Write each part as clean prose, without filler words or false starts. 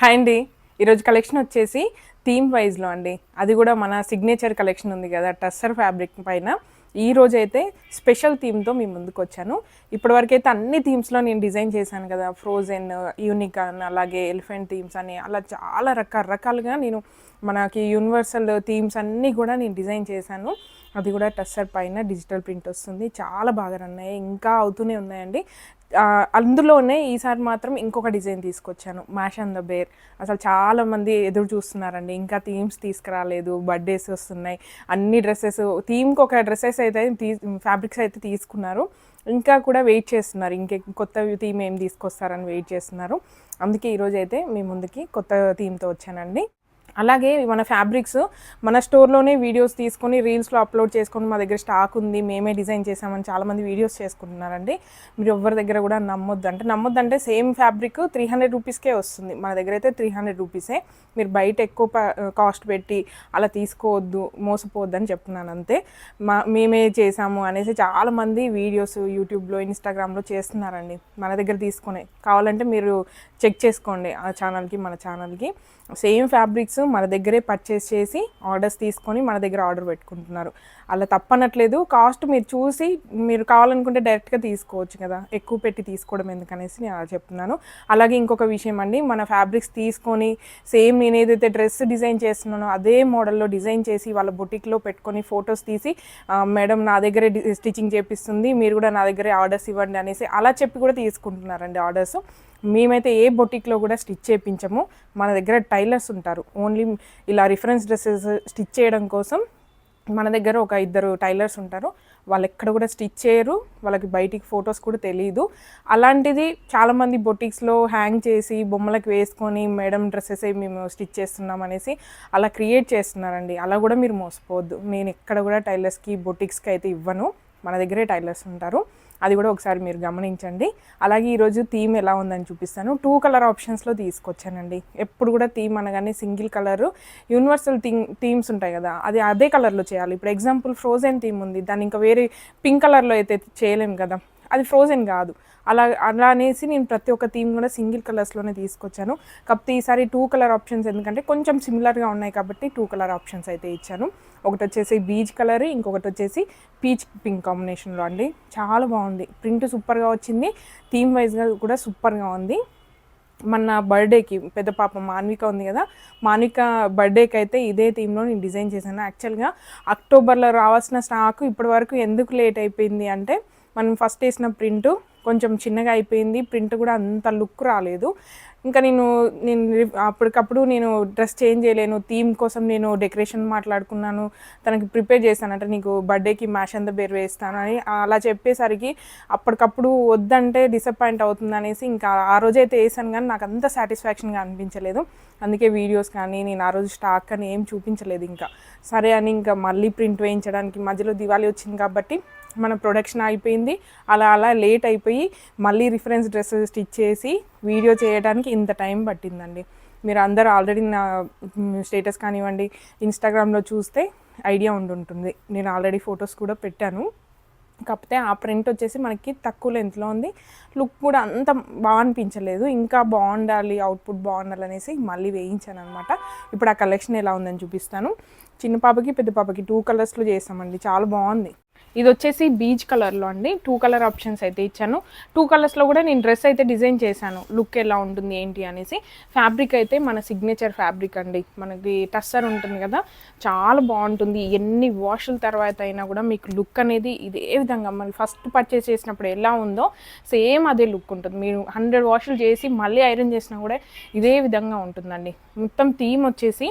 Hi అండి. ఈరోజు collection వచ్చేసి థీమ్ వైజ్లో అండి. అది కూడా మన సిగ్నేచర్ కలెక్షన్ ఉంది కదా టస్సర్ ఫ్యాబ్రిక్ పైన. ఈ రోజు అయితే స్పెషల్ థీమ్తో మీ ముందుకు వచ్చాను. ఇప్పటివరకు అయితే అన్ని థీమ్స్లో నేను డిజైన్ చేశాను కదా, ఫ్రోజెన్, యూనికార్న్, అలాగే ఎలిఫెంట్ థీమ్స్ అని అలా చాలా రకరకాలుగా నేను మనకి యూనివర్సల్ థీమ్స్ అన్నీ కూడా నేను డిజైన్ చేశాను. అది కూడా టస్సర్ పైన డిజిటల్ ప్రింట్ వస్తుంది. చాలా బాగా రన్ అయ్యాయి, ఇంకా అవుతూనే ఉన్నాయండి. అందులోనే ఈసారి మాత్రం ఇంకొక డిజైన్ తీసుకొచ్చాను, మ్యాష్ అండ్ ద బేర్. అసలు చాలామంది ఎదురు చూస్తున్నారండి, ఇంకా థీమ్స్ తీసుకురాలేదు, బర్త్డేస్ వస్తున్నాయి, అన్ని డ్రెస్సెస్ థీమ్కి ఒక డ్రెస్సెస్ అయితే ఫ్యాబ్రిక్స్ అయితే తీసుకున్నారు, ఇంకా కూడా వెయిట్ చేస్తున్నారు, ఇంకే కొత్త థీమ్ ఏం తీసుకొస్తారని వెయిట్ చేస్తున్నారు. అందుకే ఈరోజు అయితే మీ ముందుకి కొత్త థీమ్తో వచ్చానండి. అలాగే మన ఫ్యాబ్రిక్స్ మన స్టోర్లోనే వీడియోస్ తీసుకొని రీల్స్లో అప్లోడ్ చేసుకొని మా దగ్గర స్టాక్ ఉంది, మేమే డిజైన్ చేసామని చాలామంది వీడియోస్ చేసుకుంటున్నారండి. మీరు ఎవరి దగ్గర కూడా నమ్మొద్దంటే సేమ్ ఫ్యాబ్రిక్ 300 రూపీస్కే వస్తుంది. మన దగ్గర అయితే 300 రూపీసే. మీరు బయట ఎక్కువ కాస్ట్ పెట్టి అలా తీసుకోవద్దు, మోసపోవద్దు అని చెప్తున్నాను అంతే. మేమే చేసాము అనేసి చాలామంది వీడియోస్ యూట్యూబ్లో, ఇన్స్టాగ్రామ్లో చేస్తున్నారండి. మన దగ్గర తీసుకునే కావాలంటే మీరు చెక్ చేసుకోండి, ఆ ఛానల్కి మన ఛానల్కి. సేమ్ ఫ్యాబ్రిక్స్ మన దగ్గరే పర్చేస్ చేసి ఆర్డర్స్ తీసుకొని మన దగ్గర ఆర్డర్ పెట్టుకుంటున్నారు. అలా తప్పనట్లేదు, కాస్ట్ మీరు చూసి మీరు కావాలనుకుంటే డైరెక్ట్గా తీసుకోవచ్చు కదా, ఎక్కువ పెట్టి తీసుకోవడం ఎందుకనేసి నేను అలా చెప్తున్నాను. అలాగే ఇంకొక విషయం అండి, మన ఫ్యాబ్రిక్స్ తీసుకొని సేమ్ నేను ఏదైతే డ్రెస్ డిజైన్ చేస్తున్నానో అదే మోడల్లో డిజైన్ చేసి వాళ్ళ బొటిక్లో పెట్టుకొని ఫొటోస్ తీసి మేడం నా దగ్గరే స్టిచ్చింగ్ చేపిస్తుంది, మీరు కూడా నా దగ్గరే ఆర్డర్స్ ఇవ్వండి అనేసి అలా చెప్పి కూడా తీసుకుంటున్నారండి ఆర్డర్స్. మేమైతే ఏ బొటిక్లో కూడా స్టిచ్ చేయించము. మన దగ్గర టైలర్స్ ఉంటారు, ఓన్లీ ఇలా రిఫరెన్స్ డ్రెస్సెస్ స్టిచ్ చేయడం కోసం మన దగ్గర ఒక 2 టైలర్స్ ఉంటారు. వాళ్ళు ఎక్కడ కూడా స్టిచ్ చేయరు, వాళ్ళకి బయటికి ఫొటోస్ కూడా తెలియదు. అలాంటిది చాలామంది బొటిక్స్లో హ్యాంగ్ చేసి బొమ్మలకు వేసుకొని మేడం డ్రెస్సెస్ మేము స్టిచ్ చేస్తున్నాం అనేసి అలా క్రియేట్ చేస్తున్నారండి. అలా కూడా మీరు మోసపోవద్దు. నేను ఎక్కడ కూడా టైలర్స్కి బొటిక్స్కి అయితే ఇవ్వను, మన దగ్గరే టైలర్స్ ఉంటారు. అది కూడా ఒకసారి మీరు గమనించండి. అలాగే ఈరోజు థీమ్ ఎలా ఉందని చూపిస్తాను. 2 కలర్ ఆప్షన్స్లో తీసుకొచ్చానండి. ఎప్పుడు కూడా థీమ్ అనగానే సింగిల్ కలరు, యూనివర్సల్ థీమ్స్ ఉంటాయి కదా, అది అదే కలర్లో చేయాలి. ఇప్పుడు ఎగ్జాంపుల్ ఫ్రోజెన్ థీమ్ ఉంది, దాన్ని ఇంకా వేరే పింక్ కలర్లో అయితే చేయలేము కదా, అది ఫ్రోజెన్ కాదు. అలా అనేసి నేను ప్రతి ఒక్క థీమ్ కూడా సింగిల్ కలర్స్లోనే తీసుకొచ్చాను. కాకపోతే ఈసారి 2 కలర్ ఆప్షన్స్ ఎందుకంటే కొంచెం సిమిలర్గా ఉన్నాయి కాబట్టి 2 కలర్ ఆప్షన్స్ అయితే ఇచ్చాను. ఒకటి వచ్చేసి బీచ్ కలర్, ఇంకొకటి వచ్చేసి పీచ్ పింక్ కాంబినేషన్లో అండి. చాలా బాగుంది, ప్రింట్ సూపర్గా వచ్చింది, థీమ్ వైజ్గా కూడా సూపర్గా ఉంది. మన బర్త్డేకి పెద్ద పాప మాన్విక ఉంది కదా, మాన్విక బర్త్డేకి అయితే ఇదే థీమ్లో నేను డిజైన్ చేశాను. యాక్చువల్గా అక్టోబర్లో రావాల్సిన స్టాక్ ఇప్పటి వరకు ఎందుకు లేట్ అయిపోయింది అంటే, మనం ఫస్ట్ వేసిన ప్రింట్ కొంచెం చిన్నగా అయిపోయింది, ప్రింట్ కూడా అంత లుక్ రాలేదు. ఇంకా నేను అప్పటికప్పుడు నేను డ్రెస్ చేంజ్ చేయలేను, థీమ్ కోసం నేను డెకరేషన్ మాట్లాడుకున్నాను, తనకి ప్రిపేర్ చేశాను, అంటే నీకు బర్త్డేకి మ్యాష్ అండ్ ద బేర్ వేస్తాను అని అలా చెప్పేసరికి అప్పటికప్పుడు వద్దంటే డిసప్పాయింట్ అవుతుంది అనేసి ఇంకా ఆ రోజైతే వేసాను, కానీ నాకు అంత సాటిస్ఫాక్షన్గా అనిపించలేదు. అందుకే వీడియోస్ కానీ నేను ఆ రోజు స్టాక్ కానీ ఏం చూపించలేదు. ఇంకా సరే అని ఇంకా మళ్ళీ ప్రింట్ వేయించడానికి మధ్యలో దివాళీ వచ్చింది కాబట్టి మన ప్రొడక్షన్ అయిపోయింది. అలా లేట్ అయిపోయి మళ్ళీ రిఫరెన్స్ డ్రెస్ స్టిచ్ చేసి వీడియో చేయడానికి ఇంత టైం పట్టిందండి. మీరు అందరూ ఆల్రెడీ నా స్టేటస్ కానివ్వండి, ఇన్స్టాగ్రామ్లో చూస్తే ఐడియా ఉంటుంది. నేను ఆల్రెడీ ఫొటోస్ కూడా పెట్టాను. కాకపోతే ఆ ప్రింట్ వచ్చేసి మనకి తక్కువ లెంత్లో ఉంది, లుక్ కూడా అంత బాగా అనిపించలేదు. ఇంకా బాగుండాలి, అవుట్పుట్ బాగుండాలి అనేసి మళ్ళీ వేయించాను అనమాట. ఇప్పుడు ఆ కలెక్షన్ ఎలా ఉందని చూపిస్తాను. చిన్న పాపకి పెద్ద పాపకి 2 కలర్స్లో చేస్తామండి, చాలా బాగుంది. ఇది వచ్చేసి బీచ్ కలర్లో అండి. 2 కలర్ ఆప్షన్స్ అయితే ఇచ్చాను. 2 కలర్స్లో కూడా నేను డ్రెస్ అయితే డిజైన్ చేశాను, లుక్ ఎలా ఉంటుంది ఏంటి అనేసి. ఫ్యాబ్రిక్ అయితే మన సిగ్నేచర్ ఫ్యాబ్రిక్ అండి, మనకి టస్సర్ ఉంటుంది కదా, చాలా బాగుంటుంది. ఎన్ని వాషుల తర్వాత అయినా కూడా మీకు లుక్ అనేది ఇదే విధంగా మళ్ళీ ఫస్ట్ పర్చేస్ చేసినప్పుడు ఎలా ఉందో సేమ్ అదే లుక్ ఉంటుంది. మీరు 100 వాషులు చేసి మళ్ళీ ఐరన్ చేసినా కూడా ఇదే విధంగా ఉంటుందండి. మొత్తం థీమ్ వచ్చేసి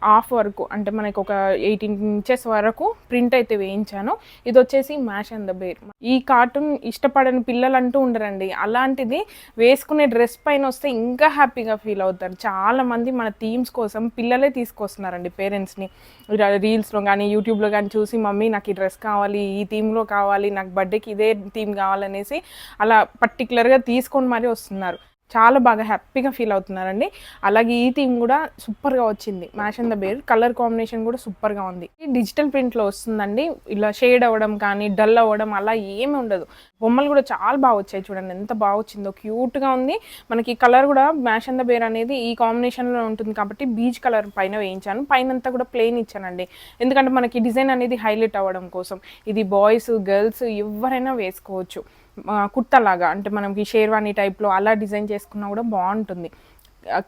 హాఫ్ వరకు, అంటే మనకు ఒక 18 ఇంచెస్ వరకు ప్రింట్ అయితే వేయించాను. ఇది వచ్చేసి మ్యాష్ అండ్ ద బేర్. ఈ కార్టూన్ ఇష్టపడని పిల్లలు అంటూ ఉండరండి, అలాంటిది వేసుకునే డ్రెస్ పైన వస్తే ఇంకా హ్యాపీగా ఫీల్ అవుతారు. చాలామంది మన థీమ్స్ కోసం పిల్లలే తీసుకొస్తున్నారండి పేరెంట్స్ని. రీల్స్లో కానీ యూట్యూబ్లో కానీ చూసి మమ్మీ నాకు ఈ డ్రెస్ కావాలి, ఈ థీమ్లో కావాలి, నాకు బర్త్డేకి ఇదే థీమ్ కావాలనేసి అలా పర్టికులర్గా తీసుకొని మరీ వస్తున్నారు. చాలా బాగా హ్యాపీగా ఫీల్ అవుతున్నారండి. అలాగే ఈ థీమ్ కూడా సూపర్గా వచ్చింది. Mash and the bear colour combination కూడా సూపర్గా ఉంది. డిజిటల్ ప్రింట్లో వస్తుందండి. ఇలా షేడ్ అవ్వడం కానీ డల్ అవ్వడం అలా ఏమి ఉండదు. బొమ్మలు కూడా చాలా బాగా వచ్చాయి. చూడండి ఎంత బాగా వచ్చిందో, క్యూట్గా ఉంది. మనకి కలర్ కూడా మ్యాష్ అండ్ ద బేర్ అనేది ఈ కాంబినేషన్లో ఉంటుంది కాబట్టి బీచ్ కలర్ పైన వేయించాను. పైన అంతా కూడా ప్లెయిన్ ఇచ్చానండి, ఎందుకంటే మనకి డిజైన్ అనేది హైలైట్ అవ్వడం కోసం. ఇది బాయ్స్ గర్ల్స్ ఎవరైనా వేసుకోవచ్చు. కుర్తాలాగా అంటే మనకి షేర్వాణి టైప్లో అలా డిజైన్ చేసుకున్నా కూడా బాగుంటుంది.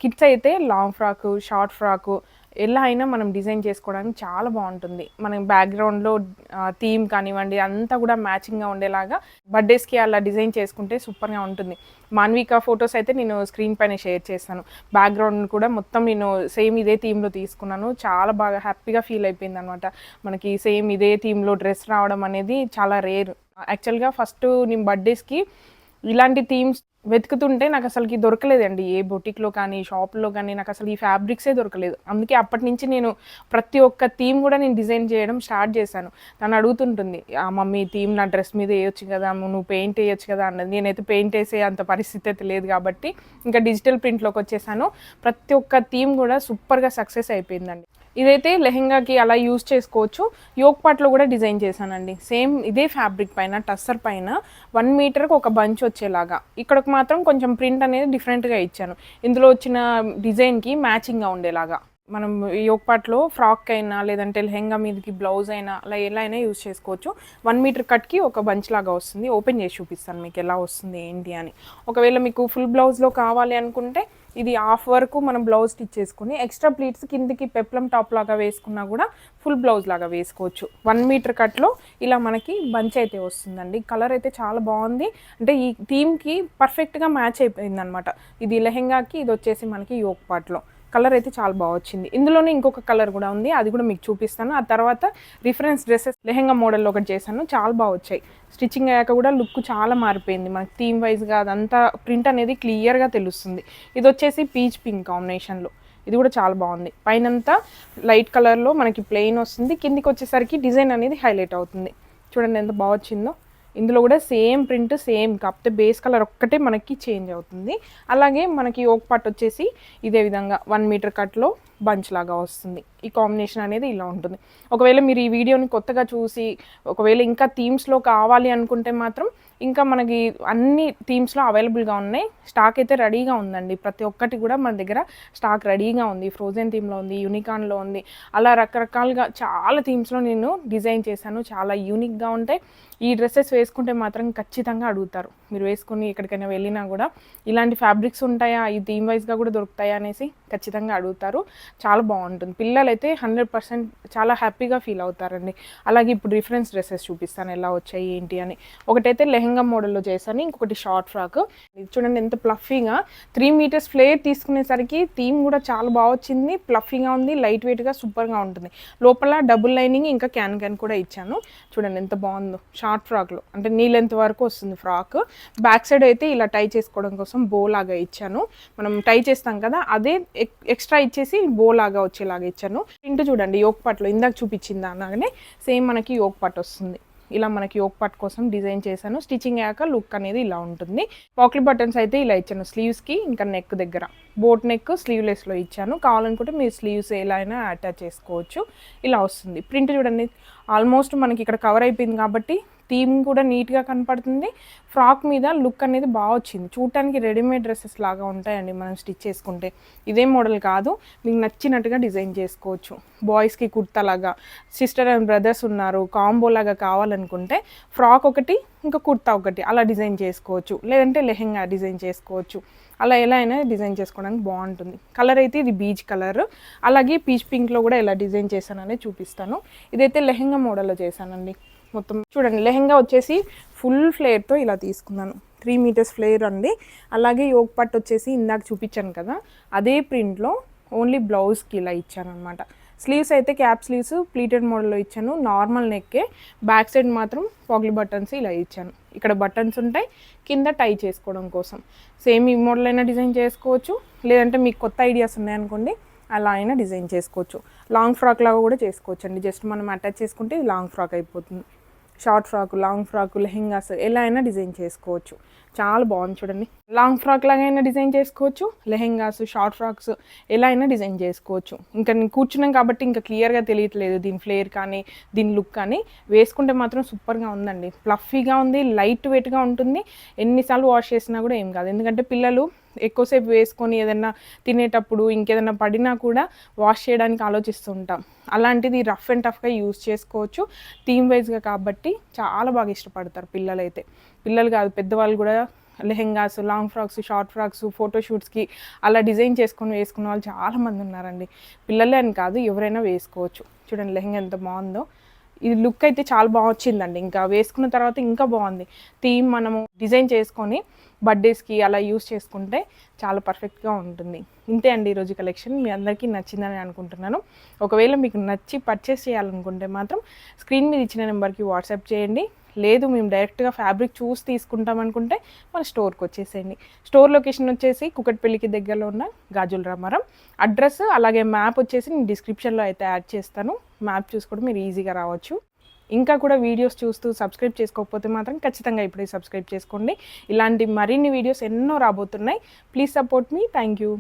కిడ్స్ అయితే లాంగ్ ఫ్రాకు, షార్ట్ ఫ్రాకు ఎలా అయినా మనం డిజైన్ చేసుకోవడానికి చాలా బాగుంటుంది. మనం బ్యాక్గ్రౌండ్లో థీమ్ కానివ్వండి అంతా కూడా మ్యాచింగ్గా ఉండేలాగా బర్త్డేస్కి అలా డిజైన్ చేసుకుంటే సూపర్గా ఉంటుంది. మాన్విక ఫొటోస్ అయితే నేను స్క్రీన్ పైన షేర్ చేస్తాను. బ్యాక్గ్రౌండ్ కూడా మొత్తం నేను సేమ్ ఇదే థీమ్లో తీసుకున్నాను. చాలా బాగా హ్యాపీగా ఫీల్ అయిపోయింది అనమాట. మనకి సేమ్ ఇదే థీమ్లో డ్రెస్ రావడం అనేది చాలా రేర్. యాక్చువల్గా ఫస్ట్ నేను బర్త్డేస్కి ఇలాంటి థీమ్స్ వెతుకుతుంటే నాకు అసలుకి దొరకలేదండి. ఏ బొటిక్లో కానీ షాప్లో కానీ నాకు అసలు ఈ ఫ్యాబ్రిక్సే దొరకలేదు. అందుకే అప్పటి నుంచి నేను ప్రతి ఒక్క థీమ్ కూడా నేను డిజైన్ చేయడం స్టార్ట్ చేశాను. తను అడుగుతుంటుంది, మమ్మీ థీమ్ నా డ్రెస్ మీద వేయొచ్చు కదా, నువ్వు పెయింట్ వేయొచ్చు కదా అన్నది. నేనైతే పెయింట్ వేసే అంత పరిస్థితి అయితే లేదు కాబట్టి ఇంకా డిజిటల్ ప్రింట్లోకి వచ్చేసాను. ప్రతి ఒక్క థీమ్ కూడా సూపర్గా సక్సెస్ అయిపోయిందండి. ఇదైతే లెహెంగాకి అలా యూజ్ చేసుకోవచ్చు. యోక్ పార్ట్లో కూడా డిజైన్ చేశానండి. సేమ్ ఇదే ఫ్యాబ్రిక్ పైన టస్సర్ పైన 1 మీటర్కి ఒక బంచ్ వచ్చేలాగా. ఇక్కడికి మాత్రం కొంచెం ప్రింట్ అనేది డిఫరెంట్గా ఇచ్చాను. ఇందులో వచ్చిన డిజైన్కి మ్యాచింగ్గా ఉండేలాగా. మనం యోక్ పార్ట్లో ఫ్రాక్ అయినా లేదంటే లెహెంగా మీదకి బ్లౌజ్ అయినా అలా ఎలా అయినా యూజ్ చేసుకోవచ్చు. 1 మీటర్ కట్కి ఒక బంచ్ లాగా వస్తుంది. ఓపెన్ చేసి చూపిస్తాను మీకు ఎలా వస్తుంది ఏంటి అని. ఒకవేళ మీకు ఫుల్ బ్లౌజ్లో కావాలి అనుకుంటే ఇది హాఫ్ వరకు మనం బ్లౌజ్ స్టిచ్ చేసుకుని ఎక్స్ట్రా ప్లీట్స్ కిందికి పెప్లం టాప్ లాగా వేసుకున్నా కూడా ఫుల్ బ్లౌజ్ లాగా వేసుకోవచ్చు. 1 మీటర్ కట్లో ఇలా మనకి బంచ్ అయితే వస్తుందండి. కలర్ అయితే చాలా బాగుంది. అంటే ఈ థీమ్కి పర్ఫెక్ట్గా మ్యాచ్ అయిపోయింది అనమాట. ఇది లెహెంగాకి, ఇది వచ్చేసి మనకి యోక్ పార్ట్లో. కలర్ అయితే చాలా బాగా వచ్చింది. ఇందులోనే ఇంకొక కలర్ కూడా ఉంది, అది కూడా మీకు చూపిస్తాను. ఆ తర్వాత రిఫరెన్స్ డ్రెస్సెస్ లెహెంగా మోడల్లో ఒకటి చేశాను, చాలా బాగా వచ్చాయి. స్టిచ్చింగ్ అయ్యాక కూడా లుక్ చాలా మారిపోయింది. మనకి థీమ్ వైజ్గా అదంతా ప్రింట్ అనేది క్లియర్గా తెలుస్తుంది. ఇది వచ్చేసి పీచ్ పింక్ కాంబినేషన్లో, ఇది కూడా చాలా బాగుంది. పైనంతా లైట్ కలర్లో మనకి ప్లెయిన్ వస్తుంది, కిందికి వచ్చేసరికి డిజైన్ అనేది హైలైట్ అవుతుంది. చూడండి ఎంత బాగా వచ్చిందో. ఇందులో కూడా సేమ్ ప్రింట్ సేమ్, కాకపోతే బేస్ కలర్ ఒక్కటే మనకి చేంజ్ అవుతుంది. అలాగే మనకి యోక్ పార్ట్ వచ్చేసి ఇదే విధంగా 1 మీటర్ కట్లో బంచ్ లాగా వస్తుంది. ఈ కాంబినేషన్ అనేది ఇలా ఉంటుంది. ఒకవేళ మీరు ఈ వీడియోని కొత్తగా చూసి ఒకవేళ ఇంకా థీమ్స్లో కావాలి అనుకుంటే మాత్రం ఇంకా మనకి అన్ని థీమ్స్లో అవైలబుల్గా ఉన్నాయి. స్టాక్ అయితే రెడీగా ఉందండి. ప్రతి ఒక్కటి కూడా మన దగ్గర స్టాక్ రెడీగా ఉంది. ఫ్రోజెన్ థీమ్లో ఉంది, యూనికాన్లో ఉంది, అలా రకరకాలుగా చాలా థీమ్స్లో నేను డిజైన్ చేశాను. చాలా యూనిక్గా ఉంటాయి. ఈ డ్రెస్సెస్ వేసుకుంటే మాత్రం ఖచ్చితంగా అడుగుతారు. మీరు వేసుకుని ఎక్కడికైనా వెళ్ళినా కూడా ఇలాంటి ఫ్యాబ్రిక్స్ ఉంటాయా, ఈ థీమ్ వైజ్గా కూడా దొరుకుతాయా అనేసి ఖచ్చితంగా అడుగుతారు. చాలా బాగుంటుంది. పిల్లలైతే 100% చాలా హ్యాపీగా ఫీల్ అవుతారండి. అలాగే ఇప్పుడు రిఫరెన్స్ డ్రెస్సెస్ చూపిస్తాను ఎలా వచ్చాయి ఏంటి అని. ఒకటైతే లెహెంగా మోడల్లో చేశాను, ఇంకొకటి షార్ట్ ఫ్రాక్. ఇది చూడండి ఎంత ప్లఫీగా, 3 మీటర్స్ ఫ్లేర్ తీసుకునేసరికి థీమ్ కూడా చాలా బాగా వచ్చింది. ప్లఫీగా ఉంది, లైట్ వెయిట్గా సూపర్గా ఉంటుంది. లోపల డబుల్ లైనింగ్ ఇంకా క్యాన్ కూడా ఇచ్చాను. చూడండి ఎంత బాగుందో. షార్ట్ ఫ్రాక్లో అంటే నీ లెంత్ వరకు వస్తుంది ఫ్రాక్. బ్యాక్ సైడ్ అయితే ఇలా టై చేసుకోవడం కోసం బో లాగా ఇచ్చాను. మనం టై చేస్తాం కదా, అదే ఎక్స్ట్రా ఇచ్చేసి బో లాగా వచ్చేలాగా ఇచ్చాను. ప్రింట్ చూడండి యోక్ పార్ట్లో ఇందాక చూపించింది అనగానే సేమ్ మనకి యోక్ పార్ట్ వస్తుంది. ఇలా మనకి యోక్ పార్ట్ కోసం డిజైన్ చేశాను. స్టిచ్చింగ్ అయ్యాక లుక్ అనేది ఇలా ఉంటుంది. పాకెట్ బటన్స్ అయితే ఇలా ఇచ్చాను స్లీవ్స్కి, ఇంకా నెక్ దగ్గర బోట్ నెక్ స్లీవ్లెస్లో ఇచ్చాను. కావాలనుకుంటే మీరు స్లీవ్స్ ఎలా అయినా అటాచ్ చేసుకోవచ్చు. ఇలా వస్తుంది. ప్రింట్ చూడండి ఆల్మోస్ట్ మనకి ఇక్కడ కవర్ అయిపోయింది కాబట్టి థీమ్ కూడా నీట్గా కనపడుతుంది. ఫ్రాక్ మీద లుక్ అనేది బాగా వచ్చింది. చూడటానికి రెడీమేడ్ డ్రెస్సెస్ లాగా ఉంటాయండి మనం స్టిచ్ చేసుకుంటే. ఇదే మోడల్ కాదు, మీకు నచ్చినట్టుగా డిజైన్ చేసుకోవచ్చు. బాయ్స్కి కుర్తా లాగా, సిస్టర్ అండ్ బ్రదర్స్ ఉన్నారు, కాంబో లాగా కావాలనుకుంటే ఫ్రాక్ ఒకటి ఇంకా కుర్తా ఒకటి అలా డిజైన్ చేసుకోవచ్చు. లేదంటే లెహెంగా డిజైన్ చేసుకోవచ్చు. అలా ఎలా అయినా డిజైన్ చేసుకోవడానికి బాగుంటుంది. కలర్ అయితే ఇది బీచ్ కలర్. అలాగే పీచ్ పింక్లో కూడా ఎలా డిజైన్ చేశానని చూపిస్తాను. ఇదైతే లెహెంగా మోడల్లో చేశానండి. మొత్తం చూడండి లెహెంగా వచ్చేసి ఫుల్ ఫ్లేర్తో ఇలా తీసుకున్నాను. 3 మీటర్స్ ఫ్లేర్ అండి. అలాగే యోక్ పార్ట్ వచ్చేసి ఇందాక చూపించాను కదా, అదే ప్రింట్లో ఓన్లీ బ్లౌజ్కి ఇలా ఇచ్చాను అనమాట. స్లీవ్స్ అయితే క్యాప్ స్లీవ్స్ ప్లీటెడ్ మోడల్లో ఇచ్చాను. నార్మల్ నెక్కే, బ్యాక్ సైడ్ మాత్రం పాకెట్ బటన్స్ ఇలా ఇచ్చాను. ఇక్కడ బటన్స్ ఉంటాయి, కింద టై చేసుకోవడం కోసం. సేమ్ ఈ మోడల్ అయినా డిజైన్ చేసుకోవచ్చు, లేదంటే మీకు కొత్త ఐడియాస్ ఉన్నాయనుకోండి అలా అయినా డిజైన్ చేసుకోవచ్చు. లాంగ్ ఫ్రాక్ లాగా కూడా చేసుకోవచ్చు అండి. జస్ట్ మనం అటాచ్ చేసుకుంటే ఇది లాంగ్ ఫ్రాక్ అయిపోతుంది. Short frock, long frock, lehengas ఎలా అయినా డిజైన్ చేసుకోవచ్చు. చాలా బాగుంది చూడండి. లాంగ్ ఫ్రాక్ లాగా అయినా డిజైన్ చేసుకోవచ్చు, లెహెంగాస్, షార్ట్ ఫ్రాక్స్ ఎలా అయినా డిజైన్ చేసుకోవచ్చు. ఇంకా నేను కూర్చున్నాం కాబట్టి ఇంకా క్లియర్గా తెలియట్లేదు దీని ఫ్లేర్ కానీ దీని లుక్ కానీ. వేసుకుంటే మాత్రం సూపర్గా ఉందండి. ఫ్లఫీగా ఉంది, లైట్ వెయిట్గా ఉంటుంది. ఎన్నిసార్లు వాష్ చేసినా కూడా ఏం కాదు. ఎందుకంటే పిల్లలు ఎక్కువసేపు వేసుకొని ఏదైనా తినేటప్పుడు ఇంకేదైనా పడినా కూడా వాష్ చేయడానికి ఆలోచిస్తుంటాం. అలాంటిది రఫ్ అండ్ టఫ్గా యూజ్ చేసుకోవచ్చు. థీమ్ వైజ్గా కాబట్టి చాలా బాగా ఇష్టపడతారు పిల్లలైతే. పిల్లలు కాదు, పెద్దవాళ్ళు కూడా lehengas, long frocks, short frocks, ఫోటోషూట్స్కి అలా డిజైన్ చేసుకొని వేసుకున్న వాళ్ళు చాలామంది ఉన్నారండి. పిల్లలే అని కాదు, ఎవరైనా వేసుకోవచ్చు. చూడండి లెహెంగా ఎంత బాగుందో. ఇది లుక్ అయితే చాలా బాగా వచ్చిందండి. ఇంకా వేసుకున్న తర్వాత ఇంకా బాగుంది. థీమ్ మనము డిజైన్ చేసుకొని బర్త్డేస్కి అలా యూస్ చేసుకుంటే చాలా పర్ఫెక్ట్గా ఉంటుంది. ఇంతే అండి ఈరోజు కలెక్షన్. మీ అందరికీ నచ్చిందని అనుకుంటున్నాను. ఒకవేళ మీకు నచ్చి పర్చేస్ చేయాలనుకుంటే మాత్రం స్క్రీన్ మీద ఇచ్చిన నెంబర్కి వాట్సాప్ చేయండి. లేదు మేము డైరెక్ట్గా ఫ్యాబ్రిక్ చూసి తీసుకుంటాం అనుకుంటే మన స్టోర్కి వచ్చేసేయండి. స్టోర్ లొకేషన్ వచ్చేసి కుకట్పల్లికి దగ్గరలో ఉన్న గాజుల రామారం. అడ్రస్ అలాగే మ్యాప్ వచ్చేసి నేను డిస్క్రిప్షన్లో అయితే యాడ్ చేస్తాను. మ్యాప్ చూసి కూడా మీరు ఈజీగా రావచ్చు. ఇంకా కూడా వీడియోస్ చూస్తూ సబ్స్క్రైబ్ చేసుకోకపోతే మాత్రం ఖచ్చితంగా ఇప్పుడే సబ్స్క్రైబ్ చేసుకోండి. ఇలాంటి మరిన్ని వీడియోస్ ఎన్నో రాబోతున్నాయి. Please support me. Thank you.